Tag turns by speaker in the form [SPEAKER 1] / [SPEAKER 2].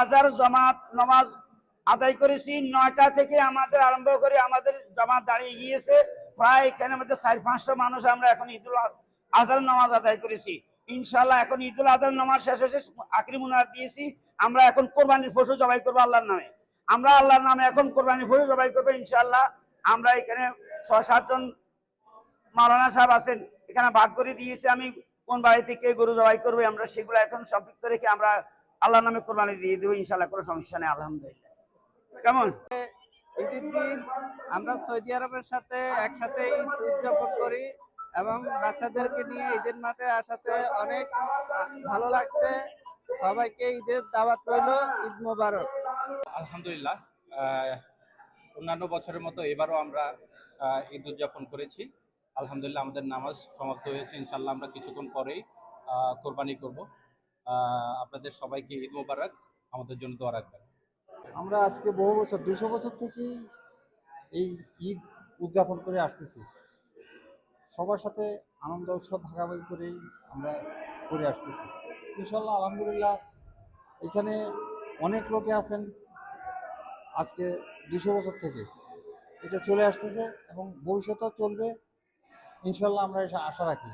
[SPEAKER 1] হাজার জামাত নামাজ আদায় করেছি। 9টা থেকে আমাদের আরম্ভ করে আমাদের জামাত দাঁড়িয়ে গিয়েছে প্রায় এখানের মধ্যে 400-500 মানুষ। আমরা এখন ঈদুল আজহার নামাজ আদায় করেছি। ইনশাআল্লাহ এখন ঈদুল আজহার নামাজ শেষ হয়েছে, আখরি মুনাজাত দিয়েছি। আমরা এখন কোরবানির পশু জবাই করবো আল্লাহর নামে। আমরা আল্লাহর নামে এখন কোরবানির পশু জবাই করবো ইনশাআল্লাহ। আমরা এখানে 6-7 জন মাওলানা সাহেব আছেন, এখানে ভাগ করে দিয়েছি আমি কোন বাড়ি থেকে গরু জবাই করবে। আমরা সেগুলো এখন সম্পৃক্ত রেখে আমরা আল্লাহর নামে কোরবানি দিয়ে দেবো ইনশাআল্লাহ, কোনো সমস্যা নেই আলহামদুলিল্লাহ। কেমন
[SPEAKER 2] ঈদের দিন আমরা সৌদি আরবের সাথে একসাথে ঈদ উদযাপন করি এবং বাচ্চাদেরকে নিয়ে ঈদের মাঠে আসাতে অনেক ভালো লাগছে। সবাইকে ঈদের দাওয়াত রইল, ঈদ মোবারক।
[SPEAKER 3] আলহামদুলিল্লাহ, অন্যান্য বছরের মতো এবারও আমরা ঈদ উদযাপন করেছি। আলহামদুলিল্লাহ আমাদের নামাজ সমাপ্ত হয়েছে, ইনশাল্লাহ আমরা কিছুক্ষণ পরেই কোরবানি করব। আপনাদের সবাইকে ঈদ মোবারক, আমাদের জন্য দোয়া রাখবেন।
[SPEAKER 4] আমরা আজকে বহু বছর 200 বছর থেকেই এই ঈদ উদযাপন করে আসতেছি। সবার সাথে আনন্দ উৎসব ভাগাভাগি করেই আমরা করে আসতেছি ইনশাল্লাহ। আলহামদুলিল্লাহ এখানে অনেক লোকে আছেন আজকে 200 বছর থেকে, এটা চলে আসতেছে এবং ভবিষ্যতেও চলবে ইনশাল্লাহ, আমরা আশা রাখি।